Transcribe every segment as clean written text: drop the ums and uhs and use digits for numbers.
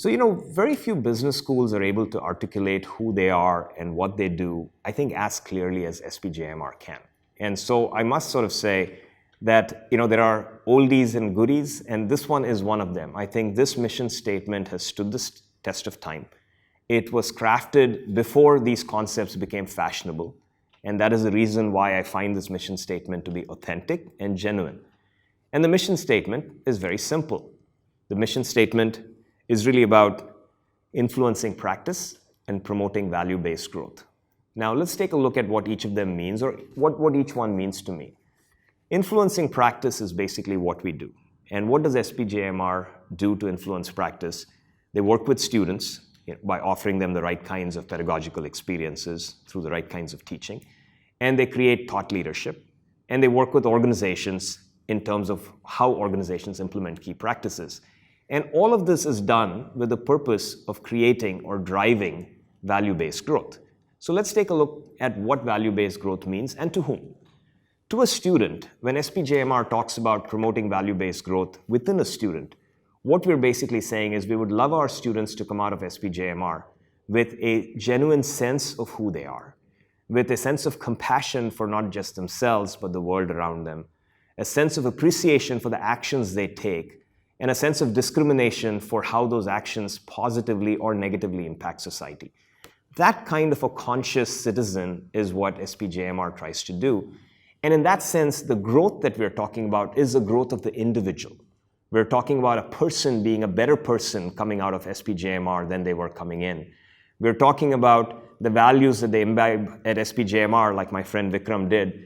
So, very few business schools are able to articulate who they are and what they do, I think, as clearly as SPJIMR can. And so I must sort of say that, there are oldies and goodies, and this one is one of them. I think this mission statement has stood the test of time. It was crafted before these concepts became fashionable, and that is the reason why I find this mission statement to be authentic and genuine. And the mission statement is very simple. The mission statement is really about influencing practice and promoting value-based growth. Now, let's take a look at what each of them means, or what each one means to me. Influencing practice is basically what we do. And what does SPJIMR do to influence practice? They work with students by offering them the right kinds of pedagogical experiences through the right kinds of teaching. And they create thought leadership. And they work with organizations in terms of how organizations implement key practices. And all of this is done with the purpose of creating or driving value-based growth. So let's take a look at what value-based growth means and to whom. To a student, when SPJIMR talks about promoting value-based growth within a student, what we're basically saying is we would love our students to come out of SPJIMR with a genuine sense of who they are, with a sense of compassion for not just themselves, but the world around them, a sense of appreciation for the actions they take, and a sense of discrimination for how those actions positively or negatively impact society. That kind of a conscious citizen is what SPJIMR tries to do. And in that sense, the growth that we're talking about is the growth of the individual. We're talking about a person being a better person coming out of SPJIMR than they were coming in. We're talking about the values that they imbibe at SPJIMR, like my friend Vikram did,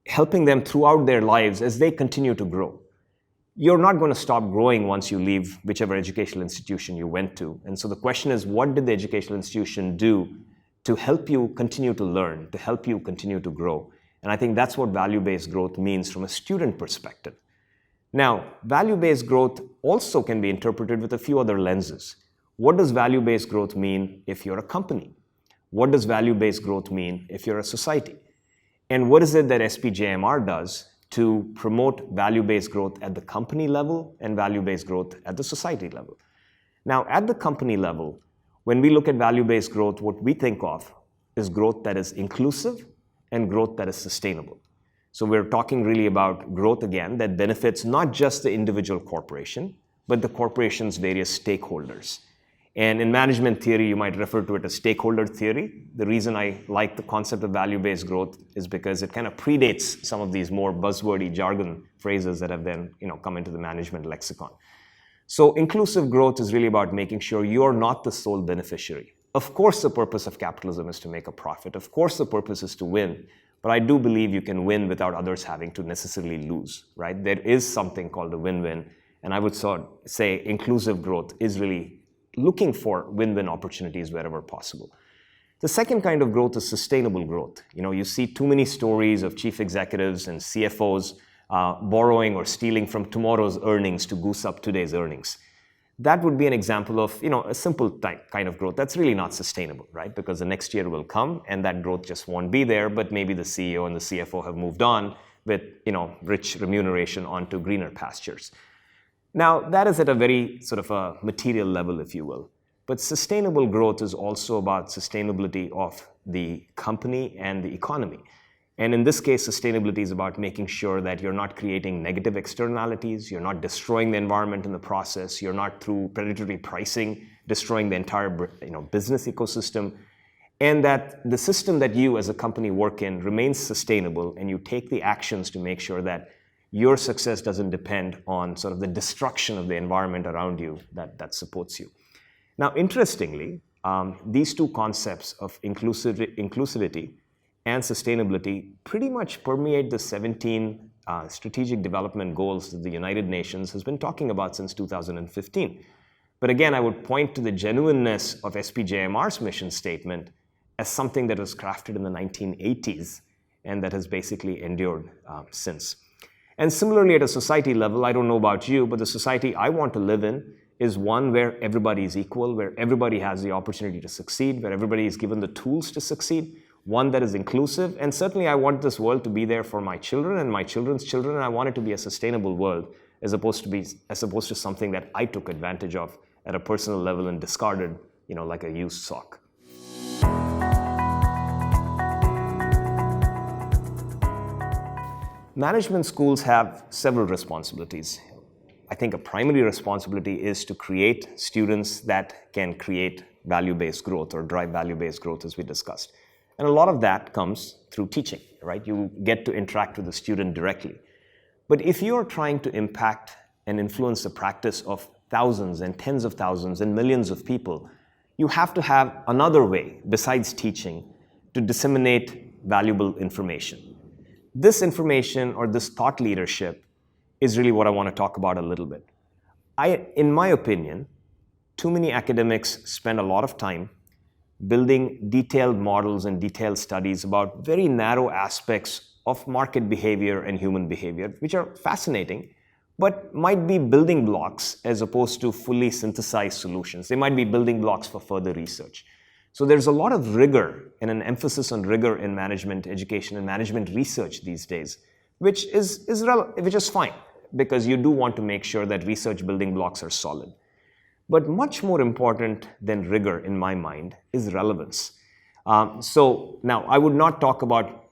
helping them throughout their lives as they continue to grow. You're not going to stop growing once you leave whichever educational institution you went to. And so the question is, what did the educational institution do to help you continue to learn, to help you continue to grow? And I think that's what value-based growth means from a student perspective. Now, value-based growth also can be interpreted with a few other lenses. What does value-based growth mean if you're a company? What does value-based growth mean if you're a society? And what is it that SPJIMR does to promote value-based growth at the company level and value-based growth at the society level? Now, at the company level, when we look at value-based growth, what we think of is growth that is inclusive and growth that is sustainable. So we're talking really about growth, again, that benefits not just the individual corporation, but the corporation's various stakeholders. And in management theory, you might refer to it as stakeholder theory. The reason I like the concept of value-based growth is because it kind of predates some of these more buzzwordy jargon phrases that have then come into the management lexicon. So inclusive growth is really about making sure you're not the sole beneficiary. Of course, the purpose of capitalism is to make a profit. Of course, the purpose is to win. But I do believe you can win without others having to necessarily lose, right? There is something called a win-win. And I would sort of say inclusive growth is really looking for win-win opportunities wherever possible. The second kind of growth is sustainable growth. You see too many stories of chief executives and CFOs borrowing or stealing from tomorrow's earnings to goose up today's earnings. That would be an example of a simple kind of growth that's really not sustainable, right? Because the next year will come and that growth just won't be there, but maybe the CEO and the CFO have moved on with rich remuneration onto greener pastures. Now, that is at a very sort of a material level, if you will. But sustainable growth is also about sustainability of the company and the economy. And in this case, sustainability is about making sure that you're not creating negative externalities, you're not destroying the environment in the process, you're not through predatory pricing destroying the entire business ecosystem, and that the system that you as a company work in remains sustainable and you take the actions to make sure that your success doesn't depend on sort of the destruction of the environment around you that supports you. Now, interestingly, these two concepts of inclusivity and sustainability pretty much permeate the 17 strategic development goals that the United Nations has been talking about since 2015. But again, I would point to the genuineness of SPJIMR's mission statement as something that was crafted in the 1980s and that has basically endured since. And similarly, at a society level, I don't know about you, but the society I want to live in is one where everybody is equal, where everybody has the opportunity to succeed, where everybody is given the tools to succeed, one that is inclusive. And certainly I want this world to be there for my children and my children's children, and I want it to be a sustainable world as opposed to something that I took advantage of at a personal level and discarded, like a used sock. Management schools have several responsibilities. I think a primary responsibility is to create students that can create value-based growth or drive value-based growth, as we discussed. And a lot of that comes through teaching, right? You get to interact with the student directly. But if you're trying to impact and influence the practice of thousands and tens of thousands and millions of people, you have to have another way besides teaching to disseminate valuable information. This information or this thought leadership is really what I want to talk about a little bit. In my opinion, too many academics spend a lot of time building detailed models and detailed studies about very narrow aspects of market behavior and human behavior, which are fascinating, but might be building blocks as opposed to fully synthesized solutions. They might be building blocks for further research. So there's a lot of rigor and an emphasis on rigor in management education and management research these days, which is fine, because you do want to make sure that research building blocks are solid. But much more important than rigor, in my mind, is relevance. So now, I would not talk about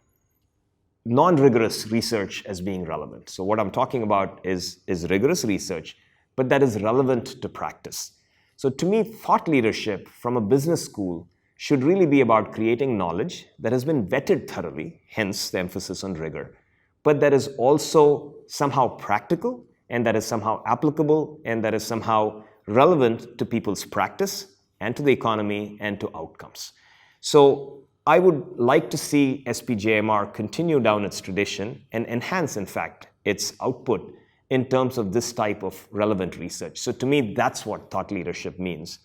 non-rigorous research as being relevant. So what I'm talking about is rigorous research, but that is relevant to practice. So to me, thought leadership from a business school should really be about creating knowledge that has been vetted thoroughly, hence the emphasis on rigor, but that is also somehow practical, and that is somehow applicable, and that is somehow relevant to people's practice and to the economy and to outcomes. So I would like to see SPJIMR continue down its tradition and enhance, in fact, its output in terms of this type of relevant research. So to me, that's what thought leadership means